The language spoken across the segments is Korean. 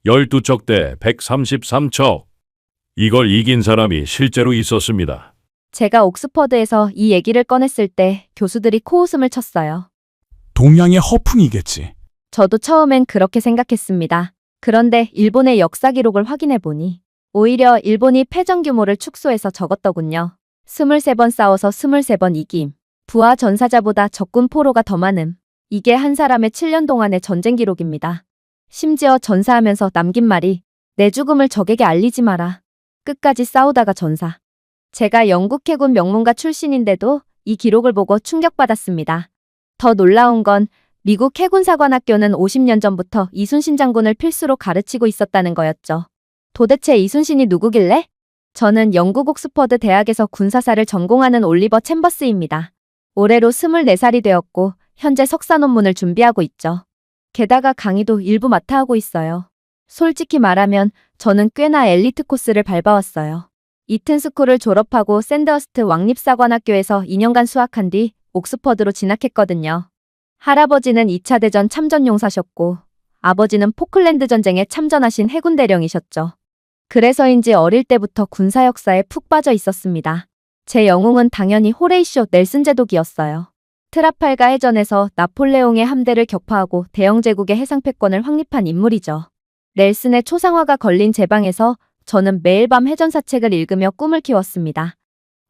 12척 대 133척. 이걸 이긴 사람이 실제로 있었습니다. 제가 옥스퍼드에서 이 얘기를 꺼냈을 때 교수들이 코웃음을 쳤어요. 동양의 허풍이겠지. 저도 처음엔 그렇게 생각했습니다. 그런데 일본의 역사 기록을 확인해 보니 오히려 일본이 패전 규모를 축소해서 적었더군요. 23번 싸워서 23번 이김. 부하 전사자보다 적군 포로가 더 많음. 이게 한 사람의 7년 동안의 전쟁 기록입니다. 심지어 전사하면서 남긴 말이 내 죽음을 적에게 알리지 마라. 끝까지 싸우다가 전사. 제가 영국 해군 명문가 출신인데도 이 기록을 보고 충격받았습니다. 더 놀라운 건 미국 해군사관학교는 50년 전부터 이순신 장군을 필수로 가르치고 있었다는 거였죠. 도대체 이순신이 누구길래? 저는 영국 옥스퍼드 대학에서 군사사를 전공하는 올리버 챔버스입니다. 올해로 24살이 되었고 현재 석사 논문을 준비하고 있죠. 게다가 강의도 일부 맡아 하고 있어요. 솔직히 말하면 저는 꽤나 엘리트 코스를 밟아왔어요. 이튼스쿨을 졸업하고 샌더스트 왕립사관학교에서 2년간 수학한 뒤 옥스퍼드로 진학했거든요. 할아버지는 2차 대전 참전 용사셨고 아버지는 포클랜드 전쟁에 참전하신 해군 대령이셨죠. 그래서인지 어릴 때부터 군사 역사에 푹 빠져 있었습니다. 제 영웅은 당연히 호레이쇼 넬슨 제독이었어요. 트라팔가 해전에서 나폴레옹의 함대를 격파하고 대영 제국의 해상 패권을 확립한 인물이죠. 넬슨의 초상화가 걸린 제 방에서 저는 매일 밤 해전사책을 읽으며 꿈을 키웠습니다.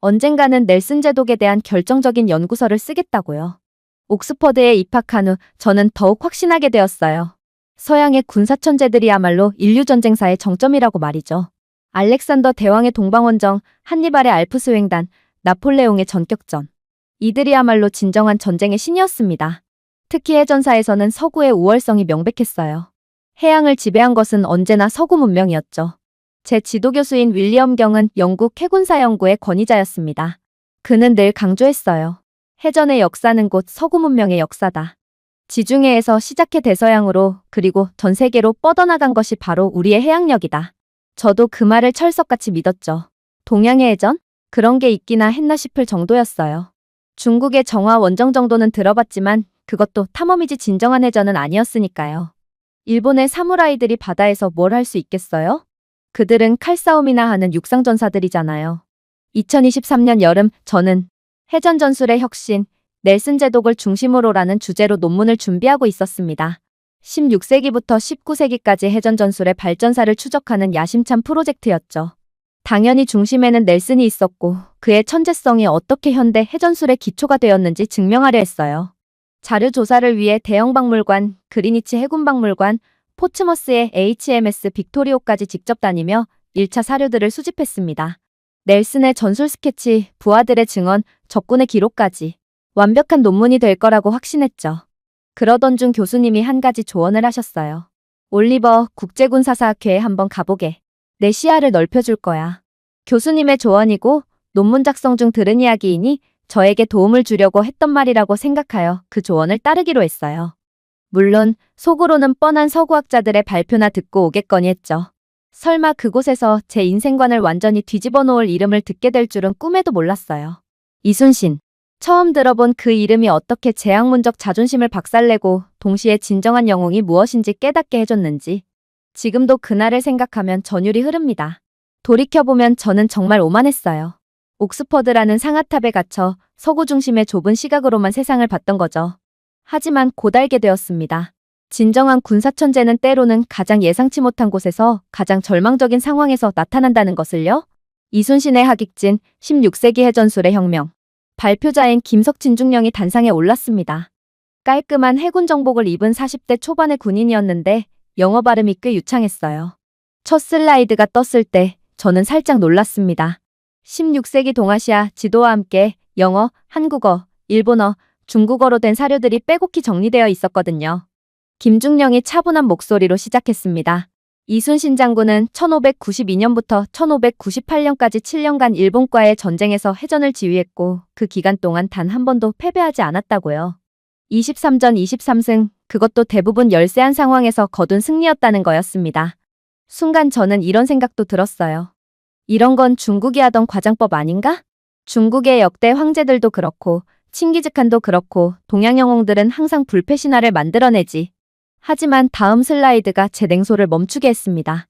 언젠가는 넬슨 제독에 대한 결정적인 연구서를 쓰겠다고요. 옥스퍼드에 입학한 후 저는 더욱 확신하게 되었어요. 서양의 군사천재들이야말로 인류전쟁사의 정점이라고 말이죠. 알렉산더 대왕의 동방원정, 한니발의 알프스 횡단, 나폴레옹의 전격전. 이들이야말로 진정한 전쟁의 신이었습니다. 특히 해전사에서는 서구의 우월성이 명백했어요. 해양을 지배한 것은 언제나 서구 문명이었죠. 제 지도교수인 윌리엄 경은 영국 해군사 연구의 권위자였습니다. 그는 늘 강조했어요. 해전의 역사는 곧 서구 문명의 역사다. 지중해에서 시작해 대서양으로 그리고 전 세계로 뻗어나간 것이 바로 우리의 해양력이다. 저도 그 말을 철석같이 믿었죠. 동양의 해전? 그런 게 있기나 했나 싶을 정도였어요. 중국의 정화 원정 정도는 들어봤지만 그것도 탐험이지 진정한 해전은 아니었으니까요. 일본의 사무라이들이 바다에서 뭘 할 수 있겠어요? 그들은 칼싸움이나 하는 육상전사들이잖아요. 2023년 여름 저는 해전 전술의 혁신, 넬슨 제독을 중심으로라는 주제로 논문을 준비하고 있었습니다. 16세기부터 19세기까지 해전 전술의 발전사를 추적하는 야심찬 프로젝트였죠. 당연히 중심에는 넬슨이 있었고 그의 천재성이 어떻게 현대 해전술의 기초가 되었는지 증명하려 했어요. 자료 조사를 위해 대형박물관, 그리니치 해군박물관, 포츠머스의 HMS 빅토리오까지 직접 다니며 1차 사료들을 수집했습니다. 넬슨의 전술 스케치, 부하들의 증언, 적군의 기록까지 완벽한 논문이 될 거라고 확신했죠. 그러던 중 교수님이 한 가지 조언을 하셨어요. 올리버, 국제군사사학회에 한번 가보게. 내 시야를 넓혀줄 거야. 교수님의 조언이고 논문 작성 중 들은 이야기이니 저에게 도움을 주려고 했던 말이라고 생각하여 그 조언을 따르기로 했어요. 물론 속으로는 뻔한 서구학자들의 발표나 듣고 오겠거니 했죠. 설마 그곳에서 제 인생관을 완전히 뒤집어 놓을 이름을 듣게 될 줄은 꿈에도 몰랐어요. 이순신. 처음 들어본 그 이름이 어떻게 제 학문적 자존심을 박살내고 동시에 진정한 영웅이 무엇인지 깨닫게 해줬는지 지금도 그날을 생각하면 전율이 흐릅니다. 돌이켜보면 저는 정말 오만했어요. 옥스퍼드라는 상아탑에 갇혀 서구 중심의 좁은 시각으로만 세상을 봤던 거죠. 하지만 곧 알게 되었습니다. 진정한 군사천재는 때로는 가장 예상치 못한 곳에서 가장 절망적인 상황에서 나타난다는 것을요. 이순신의 하객진, 16세기 해전술의 혁명. 발표자인 김석진 중령이 단상에 올랐습니다. 깔끔한 해군 정복을 입은 40대 초반의 군인이었는데 영어 발음이 꽤 유창했어요. 첫 슬라이드가 떴을 때 저는 살짝 놀랐습니다. 16세기 동아시아 지도와 함께 영어, 한국어, 일본어, 중국어로 된 사료들이 빼곡히 정리되어 있었거든요. 김중령이 차분한 목소리로 시작했습니다. 이순신 장군은 1592년부터 1598년까지 7년간 일본과의 전쟁에서 해전을 지휘했고 그 기간 동안 단 한 번도 패배하지 않았다고요. 23전 23승, 그것도 대부분 열세한 상황에서 거둔 승리였다는 거였습니다. 순간 저는 이런 생각도 들었어요. 이런 건 중국이 하던 과장법 아닌가? 중국의 역대 황제들도 그렇고 칭기즈칸도 그렇고 동양 영웅들은 항상 불패 신화를 만들어내지. 하지만 다음 슬라이드가 제 냉소를 멈추게 했습니다.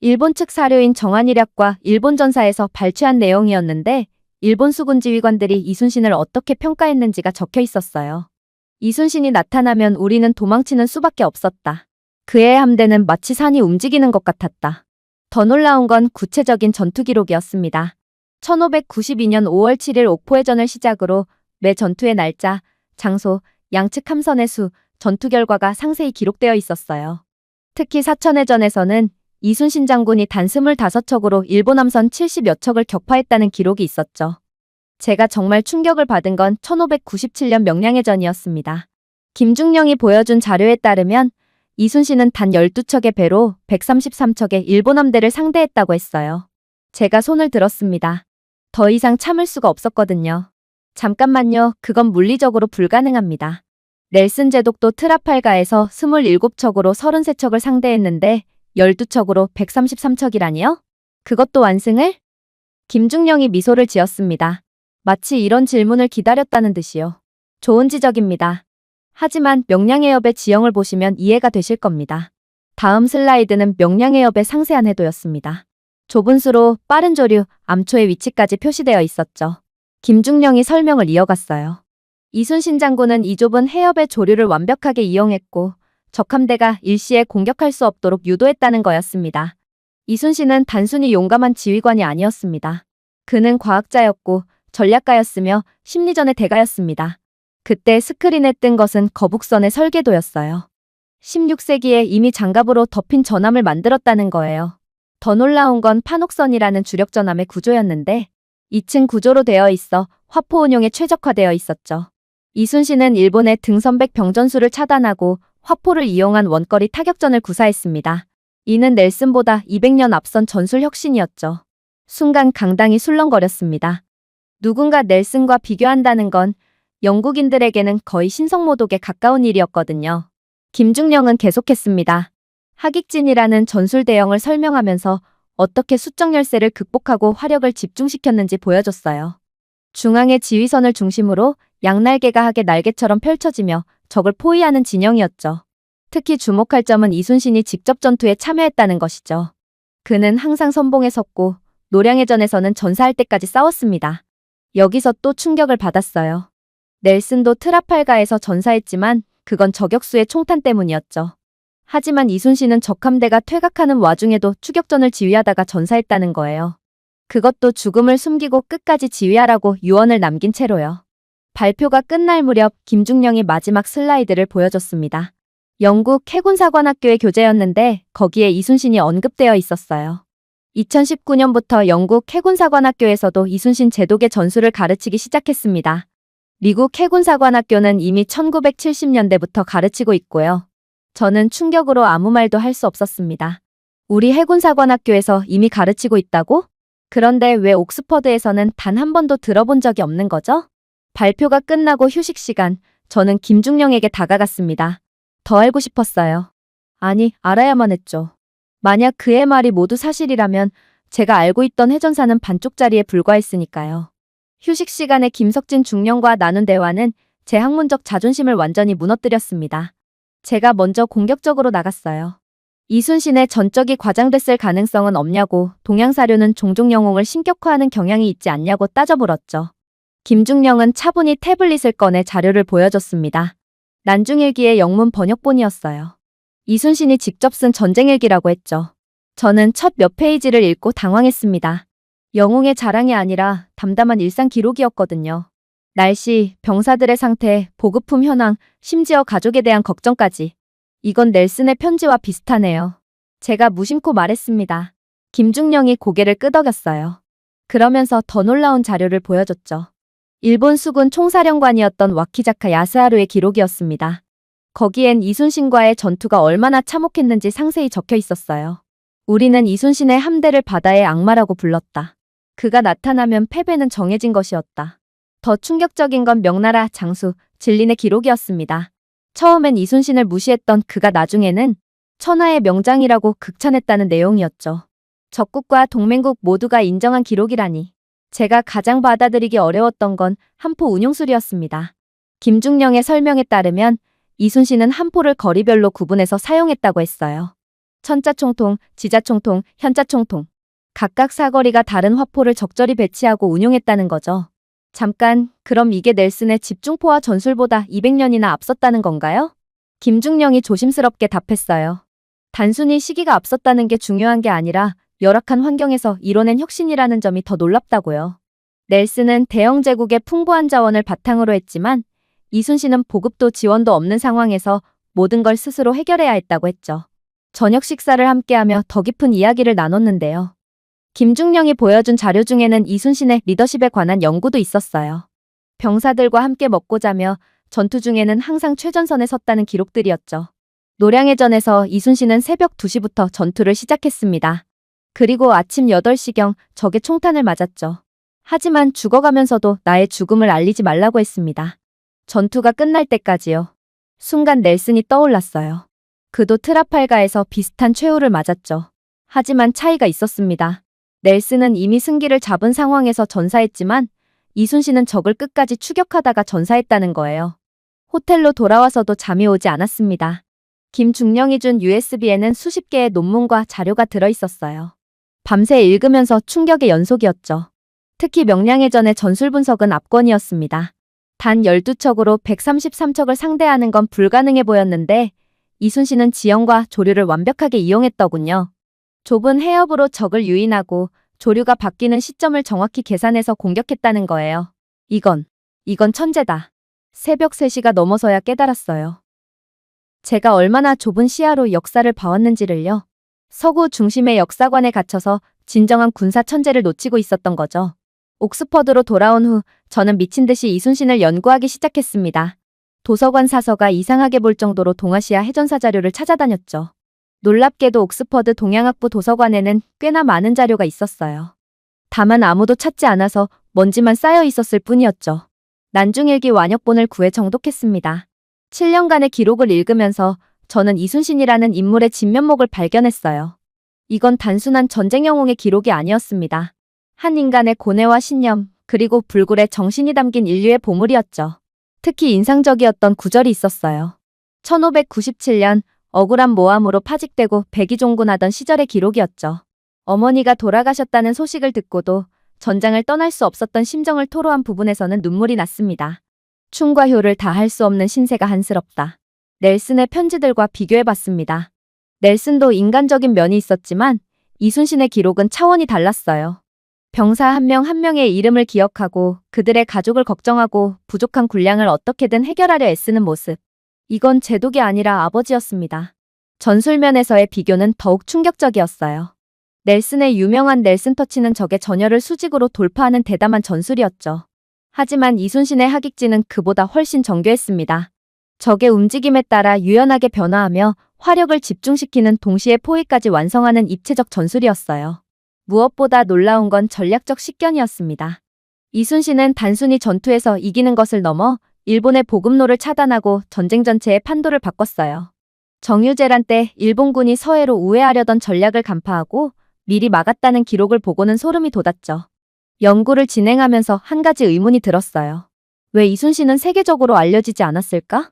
일본 측 사료인 정한일약과 일본 전사에서 발췌한 내용이었는데 일본 수군 지휘관들이 이순신을 어떻게 평가했는지가 적혀 있었어요. 이순신이 나타나면 우리는 도망치는 수밖에 없었다. 그의 함대는 마치 산이 움직이는 것 같았다. 더 놀라운 건 구체적인 전투 기록이었습니다. 1592년 5월 7일 옥포해전을 시작으로 매 전투의 날짜, 장소, 양측 함선의 수, 전투 결과가 상세히 기록되어 있었어요. 특히 사천해전에서는 이순신 장군이 단 25척으로 일본 함선 70여 척을 격파했다는 기록이 있었죠. 제가 정말 충격을 받은 건 1597년 명량해전이었습니다. 김중령이 보여준 자료에 따르면 이순신은 단 12척의 배로 133척의 일본 함대를 상대했다고 했어요. 제가 손을 들었습니다. 더 이상 참을 수가 없었거든요. 잠깐만요. 그건 물리적으로 불가능합니다. 넬슨 제독도 트라팔가에서 27척으로 33척을 상대했는데 12척으로 133척이라니요? 그것도 완승을? 김중령이 미소를 지었습니다. 마치 이런 질문을 기다렸다는 듯이요. 좋은 지적입니다. 하지만 명량해협의 지형을 보시면 이해가 되실 겁니다. 다음 슬라이드는 명량해협의 상세한 해도였습니다. 좁은 수로 빠른 조류, 암초의 위치까지 표시되어 있었죠. 김중령이 설명을 이어갔어요. 이순신 장군은 이 좁은 해협의 조류를 완벽하게 이용했고 적함대가 일시에 공격할 수 없도록 유도했다는 거였습니다. 이순신은 단순히 용감한 지휘관이 아니었습니다. 그는 과학자였고 전략가였으며 심리전의 대가였습니다. 그때 스크린에 뜬 것은 거북선의 설계도였어요. 16세기에 이미 장갑으로 덮인 전함을 만들었다는 거예요. 더 놀라운 건 판옥선이라는 주력 전함의 구조였는데 2층 구조로 되어 있어 화포 운용에 최적화되어 있었죠. 이순신은 일본의 등선백 병전수를 차단하고 화포를 이용한 원거리 타격전을 구사했습니다. 이는 넬슨보다 200년 앞선 전술 혁신이었죠. 순간 강당이 술렁거렸습니다. 누군가 넬슨과 비교한다는 건 영국인들에게는 거의 신성모독에 가까운 일이었거든요. 김중령은 계속했습니다. 하객진이라는 전술 대형을 설명하면서 어떻게 수적 열세를 극복하고 화력을 집중시켰는지 보여줬어요. 중앙의 지휘선을 중심으로 양날개가 하계 날개처럼 펼쳐지며 적을 포위하는 진영이었죠. 특히 주목할 점은 이순신이 직접 전투에 참여했다는 것이죠. 그는 항상 선봉에 섰고 노량해전에서는 전사할 때까지 싸웠습니다. 여기서 또 충격을 받았어요. 넬슨도 트라팔가에서 전사했지만 그건 저격수의 총탄 때문이었죠. 하지만 이순신은 적함대가 퇴각하는 와중에도 추격전을 지휘하다가 전사했다는 거예요. 그것도 죽음을 숨기고 끝까지 지휘하라고 유언을 남긴 채로요. 발표가 끝날 무렵 김중령이 마지막 슬라이드를 보여줬습니다. 영국 해군사관학교의 교재였는데 거기에 이순신이 언급되어 있었어요. 2019년부터 영국 해군사관학교에서도 이순신 제독의 전술을 가르치기 시작했습니다. 미국 해군사관학교는 이미 1970년대부터 가르치고 있고요. 저는 충격으로 아무 말도 할 수 없었습니다. 우리 해군사관학교에서 이미 가르치고 있다고? 그런데 왜 옥스퍼드에서는 단 한 번도 들어본 적이 없는 거죠? 발표가 끝나고 휴식 시간, 저는 김중령에게 다가갔습니다. 더 알고 싶었어요. 아니, 알아야만 했죠. 만약 그의 말이 모두 사실이라면 제가 알고 있던 해전사는 반쪽짜리에 불과했으니까요. 휴식 시간에 김석진 중령과 나눈 대화는 제 학문적 자존심을 완전히 무너뜨렸습니다. 제가 먼저 공격적으로 나갔어요. 이순신의 전적이 과장됐을 가능성은 없냐고, 동양사료는 종종 영웅을 신격화하는 경향이 있지 않냐고 따져 물었죠. 김중령은 차분히 태블릿을 꺼내 자료를 보여줬습니다. 난중일기의 영문 번역본이었어요. 이순신이 직접 쓴 전쟁일기라고 했죠. 저는 첫 몇 페이지를 읽고 당황했습니다. 영웅의 자랑이 아니라 담담한 일상 기록이었거든요. 날씨, 병사들의 상태, 보급품 현황, 심지어 가족에 대한 걱정까지. 이건 넬슨의 편지와 비슷하네요. 제가 무심코 말했습니다. 김중령이 고개를 끄덕였어요. 그러면서 더 놀라운 자료를 보여줬죠. 일본 수군 총사령관이었던 와키자카 야스하루의 기록이었습니다. 거기엔 이순신과의 전투가 얼마나 참혹했는지 상세히 적혀 있었어요. 우리는 이순신의 함대를 바다의 악마라고 불렀다. 그가 나타나면 패배는 정해진 것이었다. 더 충격적인 건 명나라 장수 진린의 기록이었습니다. 처음엔 이순신을 무시했던 그가 나중에는 천하의 명장이라고 극찬했다는 내용이었죠. 적국과 동맹국 모두가 인정한 기록이라니. 제가 가장 받아들이기 어려웠던 건 함포 운용술이었습니다. 김중령의 설명에 따르면 이순신은 함포를 거리별로 구분해서 사용했다고 했어요. 천자총통, 지자총통, 현자총통. 각각 사거리가 다른 화포를 적절히 배치하고 운용했다는 거죠. 잠깐, 그럼 이게 넬슨의 집중포화 전술보다 200년이나 앞섰다는 건가요? 김중령이 조심스럽게 답했어요. 단순히 시기가 앞섰다는 게 중요한 게 아니라 열악한 환경에서 이뤄낸 혁신이라는 점이 더 놀랍다고요. 넬슨은 대영 제국의 풍부한 자원을 바탕으로 했지만 이순신은 보급도 지원도 없는 상황에서 모든 걸 스스로 해결해야 했다고 했죠. 저녁 식사를 함께하며 더 깊은 이야기를 나눴는데요. 김중령이 보여준 자료 중에는 이순신의 리더십에 관한 연구도 있었어요. 병사들과 함께 먹고 자며 전투 중에는 항상 최전선에 섰다는 기록들이었죠. 노량해전에서 이순신은 새벽 2시부터 전투를 시작했습니다. 그리고 아침 8시경 적의 총탄을 맞았죠. 하지만 죽어가면서도 나의 죽음을 알리지 말라고 했습니다. 전투가 끝날 때까지요. 순간 넬슨이 떠올랐어요. 그도 트라팔가에서 비슷한 최후를 맞았죠. 하지만 차이가 있었습니다. 넬슨은 이미 승기를 잡은 상황에서 전사했지만 이순신은 적을 끝까지 추격하다가 전사했다는 거예요. 호텔로 돌아와서도 잠이 오지 않았습니다. 김중령이 준 USB에는 수십 개의 논문과 자료가 들어있었어요. 밤새 읽으면서 충격의 연속이었죠. 특히 명량해전의 전술 분석은 압권이었습니다. 단 12척으로 133척을 상대하는 건 불가능해 보였는데 이순신은 지형과 조류를 완벽하게 이용했더군요. 좁은 해협으로 적을 유인하고 조류가 바뀌는 시점을 정확히 계산해서 공격했다는 거예요. 이건 천재다. 새벽 3시가 넘어서야 깨달았어요. 제가 얼마나 좁은 시야로 역사를 봐왔는지를요. 서구 중심의 역사관에 갇혀서 진정한 군사 천재를 놓치고 있었던 거죠. 옥스퍼드로 돌아온 후 저는 미친 듯이 이순신을 연구하기 시작했습니다. 도서관 사서가 이상하게 볼 정도로 동아시아 해전사 자료를 찾아다녔죠. 놀랍게도 옥스퍼드 동양학부 도서관에는 꽤나 많은 자료가 있었어요. 다만 아무도 찾지 않아서 먼지만 쌓여 있었을 뿐이었죠. 난중일기 완역본을 구해 정독했습니다. 7년간의 기록을 읽으면서 저는 이순신이라는 인물의 진면목을 발견했어요. 이건 단순한 전쟁 영웅의 기록이 아니었습니다. 한 인간의 고뇌와 신념, 그리고 불굴의 정신이 담긴 인류의 보물이었죠. 특히 인상적이었던 구절이 있었어요. 1597년 억울한 모함으로 파직되고 백의종군하던 시절의 기록이었죠. 어머니가 돌아가셨다는 소식을 듣고도 전장을 떠날 수 없었던 심정을 토로한 부분에서는 눈물이 났습니다. 충과 효를 다할 수 없는 신세가 한스럽다. 넬슨의 편지들과 비교해봤습니다. 넬슨도 인간적인 면이 있었지만 이순신의 기록은 차원이 달랐어요. 병사 한 명 한 명의 이름을 기억하고 그들의 가족을 걱정하고 부족한 군량을 어떻게든 해결하려 애쓰는 모습. 이건 제독이 아니라 아버지였습니다. 전술면에서의 비교는 더욱 충격적이었어요. 넬슨의 유명한 넬슨 터치는 적의 전열을 수직으로 돌파하는 대담한 전술이었죠. 하지만 이순신의 하객진은 그보다 훨씬 정교했습니다. 적의 움직임에 따라 유연하게 변화하며 화력을 집중시키는 동시에 포위까지 완성하는 입체적 전술이었어요. 무엇보다 놀라운 건 전략적 식견이었습니다. 이순신은 단순히 전투에서 이기는 것을 넘어 일본의 보급로를 차단하고 전쟁 전체의 판도를 바꿨어요. 정유재란 때 일본군이 서해로 우회하려던 전략을 간파하고 미리 막았다는 기록을 보고는 소름이 돋았죠. 연구를 진행하면서 한 가지 의문이 들었어요. 왜 이순신은 세계적으로 알려지지 않았을까?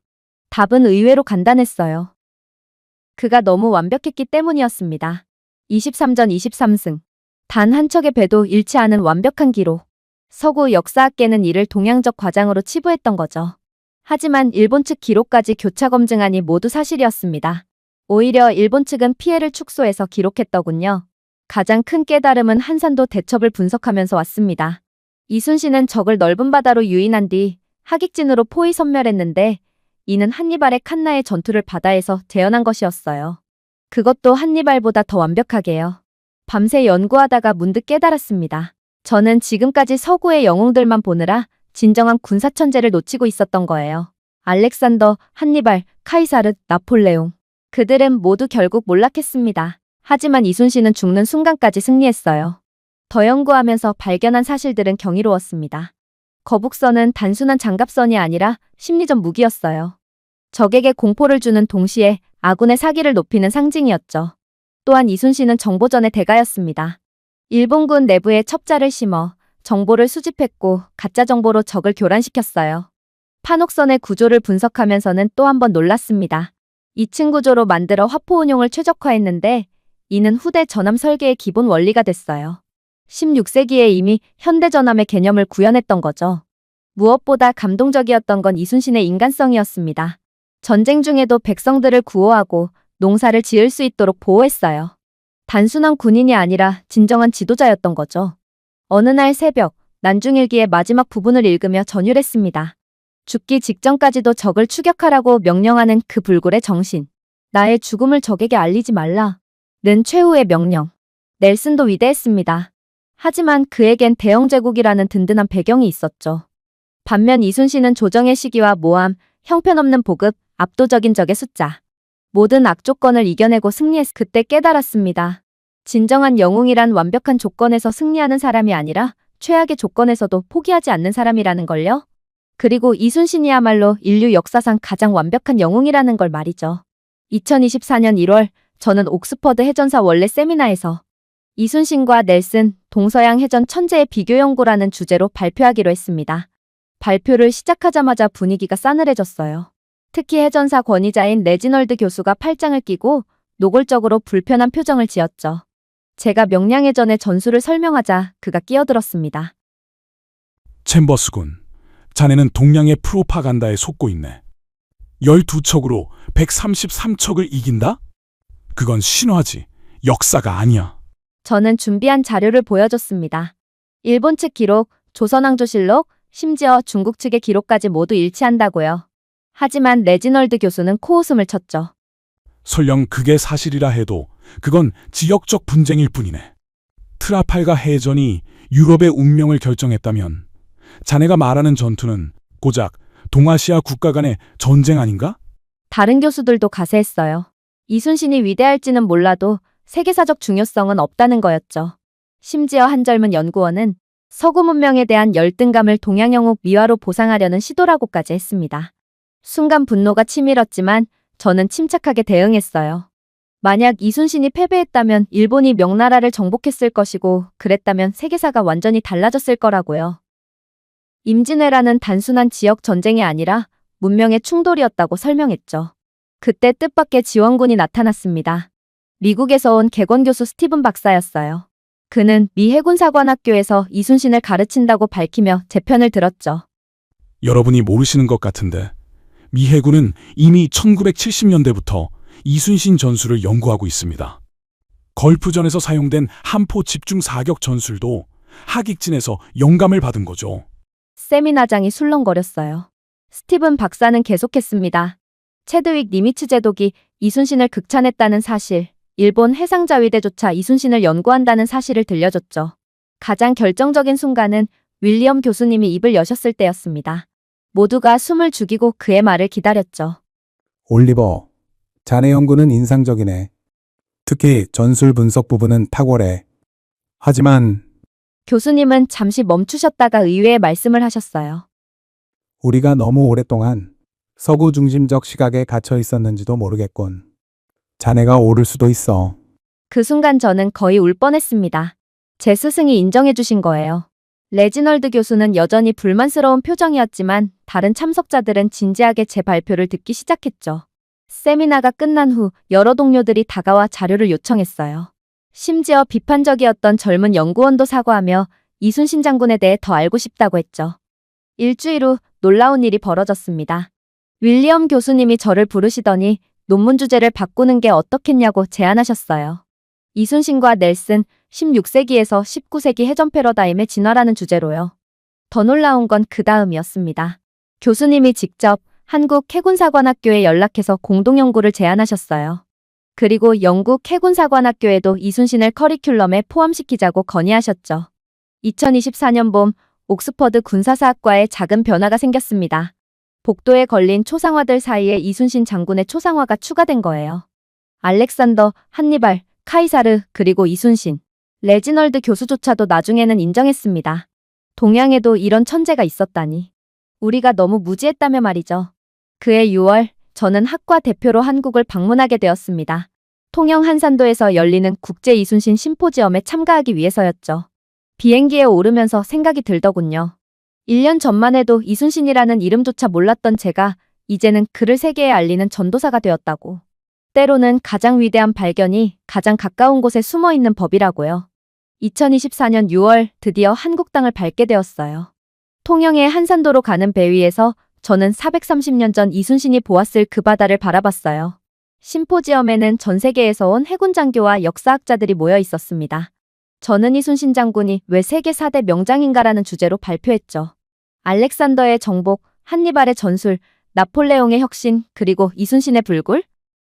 답은 의외로 간단했어요. 그가 너무 완벽했기 때문이었습니다. 23전 23승. 단 한 척의 배도 잃지 않은 완벽한 기록. 서구 역사학계는 이를 동양적 과장으로 치부했던 거죠. 하지만 일본 측 기록까지 교차 검증하니 모두 사실이었습니다. 오히려 일본 측은 피해를 축소해서 기록했더군요. 가장 큰 깨달음은 한산도 대첩을 분석하면서 왔습니다. 이순신은 적을 넓은 바다로 유인한 뒤 하객진으로 포위 섬멸했는데 이는 한니발의 칸나의 전투를 바다에서 재현한 것이었어요. 그것도 한니발보다 더 완벽하게요. 밤새 연구하다가 문득 깨달았습니다. 저는 지금까지 서구의 영웅들만 보느라 진정한 군사 천재를 놓치고 있었던 거예요. 알렉산더, 한니발, 카이사르, 나폴레옹. 그들은 모두 결국 몰락했습니다. 하지만 이순신은 죽는 순간까지 승리했어요. 더 연구하면서 발견한 사실들은 경이로웠습니다. 거북선은 단순한 장갑선이 아니라 심리적 무기였어요. 적에게 공포를 주는 동시에 아군의 사기를 높이는 상징이었죠. 또한 이순신은 정보전의 대가였습니다. 일본군 내부에 첩자를 심어 정보를 수집했고 가짜 정보로 적을 교란시켰어요. 판옥선의 구조를 분석하면서는 또 한 번 놀랐습니다. 2층 구조로 만들어 화포 운용을 최적화했는데 이는 후대 전함 설계의 기본 원리가 됐어요. 16세기에 이미 현대전함의 개념을 구현했던 거죠. 무엇보다 감동적이었던 건 이순신의 인간성이었습니다. 전쟁 중에도 백성들을 구호하고 농사를 지을 수 있도록 보호했어요. 단순한 군인이 아니라 진정한 지도자였던 거죠. 어느 날 새벽, 난중일기의 마지막 부분을 읽으며 전율했습니다. 죽기 직전까지도 적을 추격하라고 명령하는 그 불굴의 정신. 나의 죽음을 적에게 알리지 말라. 는 최후의 명령. 넬슨도 위대했습니다. 하지만 그에겐 대영제국이라는 든든한 배경이 있었죠. 반면 이순신은 조정의 시기와 모함, 형편없는 보급, 압도적인 적의 숫자. 모든 악조건을 이겨내고 그때 깨달았습니다. 진정한 영웅이란 완벽한 조건에서 승리하는 사람이 아니라 최악의 조건에서도 포기하지 않는 사람이라는 걸요. 그리고 이순신이야말로 인류 역사상 가장 완벽한 영웅이라는 걸 말이죠. 2024년 1월, 저는 옥스퍼드 해전사 원래 세미나에서 이순신과 넬슨, 동서양 해전 천재의 비교 연구라는 주제로 발표하기로 했습니다. 발표를 시작하자마자 분위기가 싸늘해졌어요. 특히 해전사 권위자인 레지널드 교수가 팔짱을 끼고 노골적으로 불편한 표정을 지었죠. 제가 명량해전의 전술을 설명하자 그가 끼어들었습니다. 챔버스군, 자네는 동량의 프로파간다에 속고 있네. 12척으로 133척을 이긴다? 그건 신화지, 역사가 아니야. 저는 준비한 자료를 보여줬습니다. 일본 측 기록, 조선왕조실록, 심지어 중국 측의 기록까지 모두 일치한다고요. 하지만 레지널드 교수는 코웃음을 쳤죠. 설령 그게 사실이라 해도 그건 지역적 분쟁일 뿐이네. 트라팔가 해전이 유럽의 운명을 결정했다면 자네가 말하는 전투는 고작 동아시아 국가 간의 전쟁 아닌가? 다른 교수들도 가세했어요. 이순신이 위대할지는 몰라도 세계사적 중요성은 없다는 거였죠. 심지어 한 젊은 연구원은 서구 문명에 대한 열등감을 동양영웅 미화로 보상하려는 시도라고까지 했습니다. 순간 분노가 치밀었지만 저는 침착하게 대응했어요. 만약 이순신이 패배했다면 일본이 명나라를 정복했을 것이고 그랬다면 세계사가 완전히 달라졌을 거라고요. 임진왜란은 단순한 지역 전쟁이 아니라 문명의 충돌이었다고 설명했죠. 그때 뜻밖의 지원군이 나타났습니다. 미국에서 온 객원 교수 스티븐 박사였어요. 그는 미 해군사관학교에서 이순신을 가르친다고 밝히며 제 편을 들었죠. 여러분이 모르시는 것 같은데 미 해군은 이미 1970년대부터 이순신 전술을 연구하고 있습니다. 걸프전에서 사용된 함포 집중 사격 전술도 하객진에서 영감을 받은 거죠. 세미나장이 술렁거렸어요. 스티븐 박사는 계속했습니다. 체드윅 니미츠 제독이 이순신을 극찬했다는 사실, 일본 해상자위대조차 이순신을 연구한다는 사실을 들려줬죠. 가장 결정적인 순간은 윌리엄 교수님이 입을 여셨을 때였습니다. 모두가 숨을 죽이고 그의 말을 기다렸죠. 올리버, 자네 연구는 인상적이네. 특히 전술 분석 부분은 탁월해. 하지만 교수님은 잠시 멈추셨다가 의외의 말씀을 하셨어요. 우리가 너무 오랫동안 서구 중심적 시각에 갇혀 있었는지도 모르겠군. 자네가 오를 수도 있어. 그 순간 저는 거의 울 뻔했습니다. 제 스승이 인정해 주신 거예요. 레지널드 교수는 여전히 불만스러운 표정이었지만 다른 참석자들은 진지하게 제 발표를 듣기 시작했죠. 세미나가 끝난 후 여러 동료들이 다가와 자료를 요청했어요. 심지어 비판적이었던 젊은 연구원도 사과하며 이순신 장군에 대해 더 알고 싶다고 했죠. 일주일 후 놀라운 일이 벌어졌습니다. 윌리엄 교수님이 저를 부르시더니 논문 주제를 바꾸는 게 어떻겠냐고 제안하셨어요. 이순신과 넬슨, 16세기에서 19세기 해전 패러다임의 진화라는 주제로요. 더 놀라운 건 그 다음이었습니다. 교수님이 직접 한국 해군사관학교에 연락해서 공동연구를 제안하셨어요. 그리고 영국 해군사관학교에도 이순신을 커리큘럼에 포함시키자고 건의하셨죠. 2024년 봄 옥스퍼드 군사사학과에 작은 변화가 생겼습니다. 복도에 걸린 초상화들 사이에 이순신 장군의 초상화가 추가된 거예요. 알렉산더, 한니발, 카이사르, 그리고 이순신, 레지널드 교수조차도 나중에는 인정했습니다. 동양에도 이런 천재가 있었다니. 우리가 너무 무지했다며 말이죠. 그해 6월, 저는 학과 대표로 한국을 방문하게 되었습니다. 통영 한산도에서 열리는 국제 이순신 심포지엄에 참가하기 위해서였죠. 비행기에 오르면서 생각이 들더군요. 1년 전만 해도 이순신이라는 이름조차 몰랐던 제가 이제는 그를 세계에 알리는 전도사가 되었다고. 때로는 가장 위대한 발견이 가장 가까운 곳에 숨어 있는 법이라고요. 2024년 6월 드디어 한국 땅을 밟게 되었어요. 통영의 한산도로 가는 배 위에서 저는 430년 전 이순신이 보았을 그 바다를 바라봤어요. 심포지엄에는 전 세계에서 온 해군 장교와 역사학자들이 모여 있었습니다. 저는 이순신 장군이 왜 세계 4대 명장인가라는 주제로 발표했죠. 알렉산더의 정복, 한니발의 전술, 나폴레옹의 혁신, 그리고 이순신의 불굴?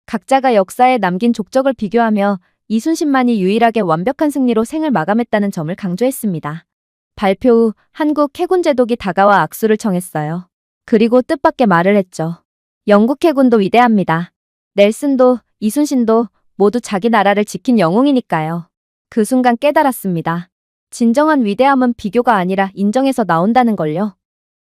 각자가 역사에 남긴 족적을 비교하며 이순신만이 유일하게 완벽한 승리로 생을 마감했다는 점을 강조했습니다. 발표 후 한국 해군 제독이 다가와 악수를 청했어요. 그리고 뜻밖의 말을 했죠. 영국 해군도 위대합니다. 넬슨도 이순신도 모두 자기 나라를 지킨 영웅이니까요. 그 순간 깨달았습니다. 진정한 위대함은 비교가 아니라 인정에서 나온다는 걸요.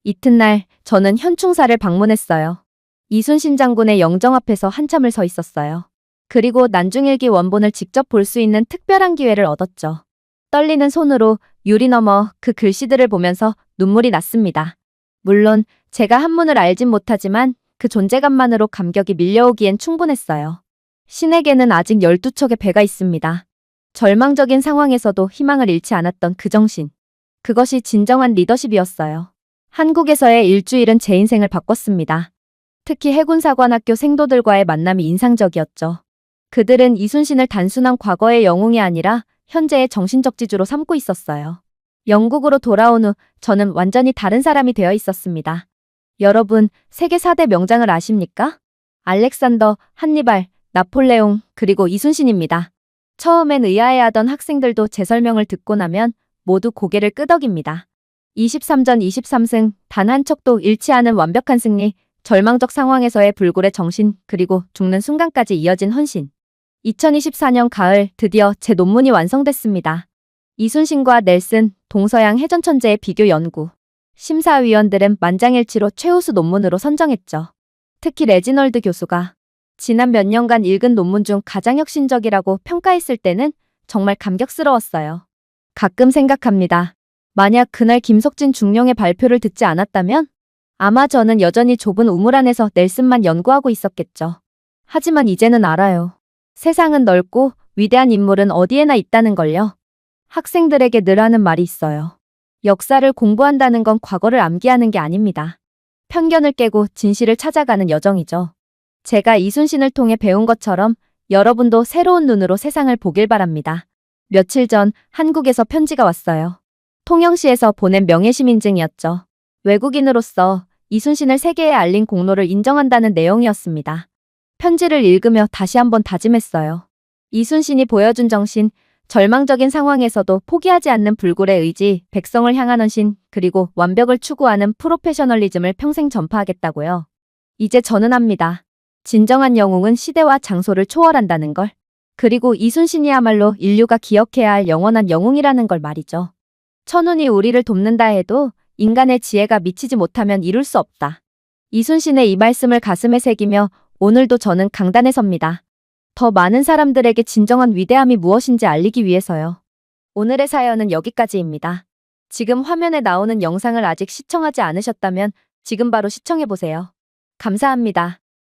이튿날 저는 현충사를 방문했어요. 이순신 장군의 영정 앞에서 한참을 서 있었어요. 그리고 난중일기 원본을 직접 볼 수 있는 특별한 기회를 얻었죠. 떨리는 손으로 유리 너머 그 글씨들을 보면서 눈물이 났습니다. 물론 제가 한문을 알진 못하지만 그 존재감만으로 감격이 밀려오기엔 충분했어요. 신에게는 아직 12척의 배가 있습니다. 절망적인 상황에서도 희망을 잃지 않았던 그 정신. 그것이 진정한 리더십이었어요. 한국에서의 일주일은 제 인생을 바꿨습니다. 특히 해군사관학교 생도들과의 만남이 인상적이었죠. 그들은 이순신을 단순한 과거의 영웅이 아니라 현재의 정신적 지주로 삼고 있었어요. 영국으로 돌아온 후 저는 완전히 다른 사람이 되어 있었습니다. 여러분, 세계 4대 명장을 아십니까? 알렉산더, 한니발, 나폴레옹, 그리고 이순신입니다. 처음엔 의아해하던 학생들도 제 설명을 듣고 나면 모두 고개를 끄덕입니다. 23전 23승, 단 한 척도 잃지 않은 완벽한 승리, 절망적 상황에서의 불굴의 정신, 그리고 죽는 순간까지 이어진 헌신. 2024년 가을 드디어 제 논문이 완성됐습니다. 이순신과 넬슨, 동서양 해전천재의 비교 연구. 심사위원들은 만장일치로 최우수 논문으로 선정했죠. 특히 레지널드 교수가 지난 몇 년간 읽은 논문 중 가장 혁신적이라고 평가했을 때는 정말 감격스러웠어요. 가끔 생각합니다. 만약 그날 김석진 중령의 발표를 듣지 않았다면 아마 저는 여전히 좁은 우물 안에서 넬슨만 연구하고 있었겠죠. 하지만 이제는 알아요. 세상은 넓고 위대한 인물은 어디에나 있다는 걸요. 학생들에게 늘 하는 말이 있어요. 역사를 공부한다는 건 과거를 암기하는 게 아닙니다. 편견을 깨고 진실을 찾아가는 여정이죠. 제가 이순신을 통해 배운 것처럼 여러분도 새로운 눈으로 세상을 보길 바랍니다. 며칠 전 한국에서 편지가 왔어요. 통영시에서 보낸 명예시민증이었죠. 외국인으로서 이순신을 세계에 알린 공로를 인정한다는 내용이었습니다. 편지를 읽으며 다시 한번 다짐했어요. 이순신이 보여준 정신, 절망적인 상황에서도 포기하지 않는 불굴의 의지, 백성을 향한 헌신, 그리고 완벽을 추구하는 프로페셔널리즘을 평생 전파하겠다고요. 이제 저는 압니다. 진정한 영웅은 시대와 장소를 초월한다는 걸. 그리고 이순신이야말로 인류가 기억해야 할 영원한 영웅이라는 걸 말이죠. 천운이 우리를 돕는다 해도 인간의 지혜가 미치지 못하면 이룰 수 없다. 이순신의 이 말씀을 가슴에 새기며 오늘도 저는 강단에 섭니다. 더 많은 사람들에게 진정한 위대함이 무엇인지 알리기 위해서요. 오늘의 사연은 여기까지입니다. 지금 화면에 나오는 영상을 아직 시청하지 않으셨다면 지금 바로 시청해보세요. 감사합니다.